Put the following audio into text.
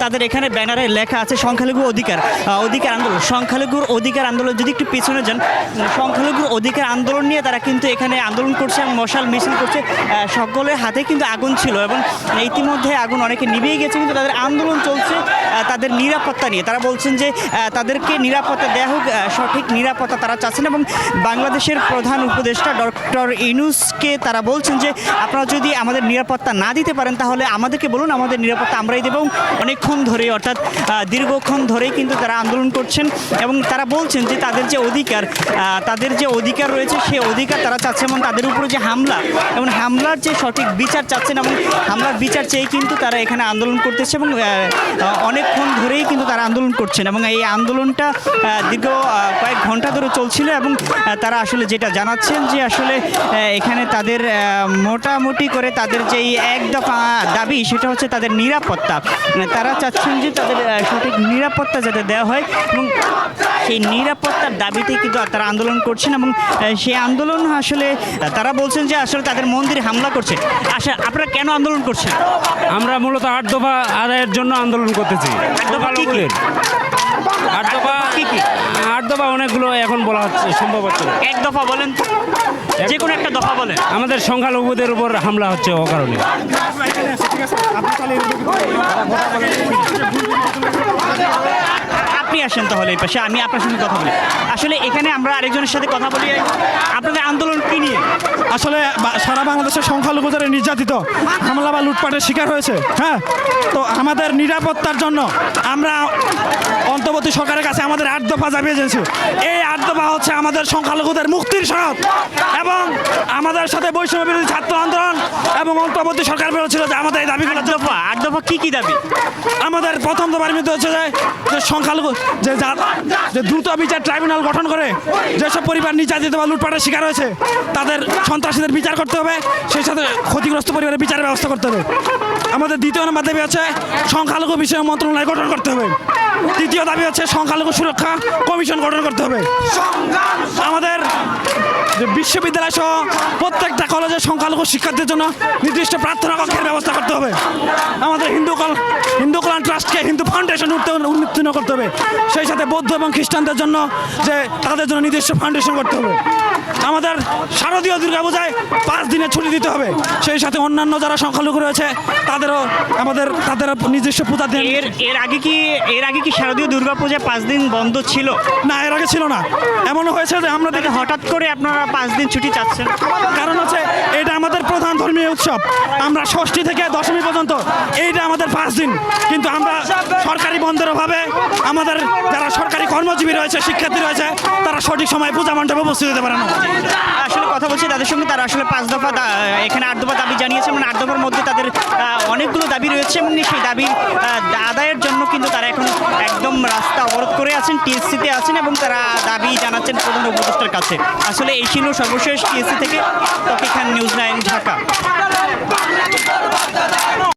তাদের এখানে ব্যানারে লেখা আছে সংখ্যালঘু অধিকার আন্দোলন। সংখ্যালঘুর অধিকার আন্দোলন যদি একটু পিছনে যান, সংখ্যালঘুর অধিকার আন্দোলন নিয়ে তারা কিন্তু এখানে আন্দোলন করছে এবং মশাল মিছিল করছে। সকলের হাতে কিন্তু আগুন ছিল এবং ইতিমধ্যে আগুন অনেকে নিভিয়ে গেছে, কিন্তু তাদের আন্দোলন চলছে তাদের নিরাপত্তা নিয়ে। তারা বলছেন যে তাদেরকে নিরাপত্তা দেওয়া হোক, সঠিক নিরাপত্তা তারা চাচ্ছেন এবং বাংলাদেশের প্রধান উপদেষ্টা ডক্টর ইউনূসকে তারা বলছেন যে আপনারা যদি আমাদের নিরাপত্তা না দিতে পারেন তাহলে আমাদেরকে বলুন, আমাদের নিরাপত্তা আমরাই দেব। অনেকক্ষণ ধরেই অর্থাৎ দীর্ঘক্ষণ ধরেই কিন্তু তারা আন্দোলন করছেন এবং তারা বলছেন যে তাদের যে অধিকার রয়েছে সেই অধিকার তারা চাচ্ছেন এবং তাদের উপরে যে হামলা এবং হামলার যে সঠিক বিচার চাচ্ছেন এবং হামলার বিচার চেয়ে কিন্তু তারা এখানে আন্দোলন করতেছে এবং অনেকক্ষণ ধরেই কিন্তু তারা আন্দোলন করছেন এবং এই আন্দোলনটা দীর্ঘ কয়েক ঘন্টা ধরে চলছিল এবং তারা আসলে যেটা জানাচ্ছেন যে আসলে এখানে তাদের মোটামুটি করে তাদের যেই এক দফা দাবি সেটা হচ্ছে তাদের নিরাপত্তা। তারা চাচ্ছেন যে তাদের সঠিক নিরাপত্তা যাতে দেওয়া হয় এবং সেই নিরাপত্তার দাবিতে কিন্তু তারা আন্দোলন করছেন এবং সেই আন্দোলন আসলে তারা বলছেন যে আসলে তাদের মন্দিরে হামলা করছে। আপনারা কেন আন্দোলন করছেন? আমরা মূলত 8 দফা আদায়ের জন্য আন্দোলন করতেছি। 8 দফা কি কি? 8 দফা কি কি? 8 দফা অনেকগুলো এখন বলা হচ্ছে, সম্ভব হচ্ছে না। এক দফা বলেন, যে কোনো একটা দফা বলেন। আমাদের সংখ্যালঘুদের উপর হামলা হচ্ছে অকারণে। আপনি আসেন তাহলে এই পাশে, আমি আপনার সঙ্গে কথা বলি। আসলে এখানে আমরা আরেকজনের সাথে কথা বলি। আপনাদের আন্দোলন কি নিয়ে? আসলে সারা বাংলাদেশের সংখ্যালঘু যারা নির্যাতিত, হামলা বা লুটপাটের শিকার হয়েছে, হ্যাঁ, তো আমাদের নিরাপত্তার জন্য আমরা অন্তর্বর্তী সরকারের কাছে আমাদের 8 দফা দাবি জানিয়েছি। এই 8 দফা হচ্ছে আমাদের সংখ্যালঘুদের মুক্তির সনদ এবং আমাদের সাথে বৈষম্য বিরোধী ছাত্র আন্দোলন এবং অন্তর্বর্তী সরকার বলেছিল যে আমাদের এই দাবিগুলো 8 দফা কি কি দাবি? আমাদের প্রথম দফার মধ্যে হচ্ছে যে সংখ্যালঘু যে দ্রুত বিচার ট্রাইব্যুনাল গঠন করে যেসব পরিবার নির্যাতিত বা লুটপাটের শিকার হয়েছে তাদের সন্ত্রাসীদের বিচার করতে হবে, সেই সাথে ক্ষতিগ্রস্ত পরিবারের বিচারের ব্যবস্থা করতে হবে। আমাদের দ্বিতীয় নম্বর দাবি হচ্ছে সংখ্যালঘু বিষয় মন্ত্রণালয় গঠন করতে হবে। তৃতীয় দাবি হচ্ছে সংখ্যালঘু সুরক্ষা কমিশন গঠন করতে হবে। আমাদের বিশ্ববিদ্যালয় সহ প্রত্যেকটা কলেজে সংখ্যালঘু শিক্ষার্থীদের জন্য নির্দিষ্ট প্রার্থনা কক্ষের ব্যবস্থা করতে হবে। আমাদের হিন্দু কল্যাণ ট্রাস্টকে হিন্দু ফাউন্ডেশন উন্নীত করতে হবে। সেই সাথে বৌদ্ধ এবং খ্রিস্টানদের জন্য যে তাদের জন্য নির্দিষ্ট ফাউন্ডেশন করতে হবে। আমাদের শারদীয় দুর্গাপূজায় 5 দিনের ছুটি দিতে হবে। সেই সাথে অন্যান্য যারা সংখ্যালঘু রয়েছে তাদেরও তাদের নিজস্ব পূজা দিন। এর আগে কি শারদীয় দুর্গাপূজায় 5 দিন বন্ধ ছিল? না, এর আগে ছিল না। এমনও হয়েছে যে আমরা দেখি হঠাৎ করে আপনারা 5 দিন ছুটি চাচ্ছেন, কারণ হচ্ছে এটা আমাদের প্রধান ধর্মীয় উৎসব। আমরা ষষ্ঠী থেকে দশমী পর্যন্ত এইটা আমাদের 5 দিন, কিন্তু আমরা সরকারি বন্ধের অভাবে আমাদের যারা সরকারি কর্মজীবী রয়েছে, শিক্ষার্থী রয়েছে, তারা সঠিক সময়ে পূজা মণ্ডপে উপস্থিত হতে পারে না। আসলে কথা বলছি তাদের সঙ্গে, তারা আসলে 5 দফা এখানে 8 দফা দাবি জানিয়েছে এবং 8 দফার মধ্যে তাদের অনেকগুলো দাবি রয়েছে এবং সেই দাবির আদায়ের জন্য কিন্তু তারা এখন একদম রাস্তা অবরোধ করে আছেন, টিএসসিতে আছেন এবং তারা দাবি জানাচ্ছেন প্রধান উপদেষ্টার কাছে। আসলে এই ছিল সর্বশেষ টিএসসি থেকে তকিক খান, নিউজ 9 ঢাকা।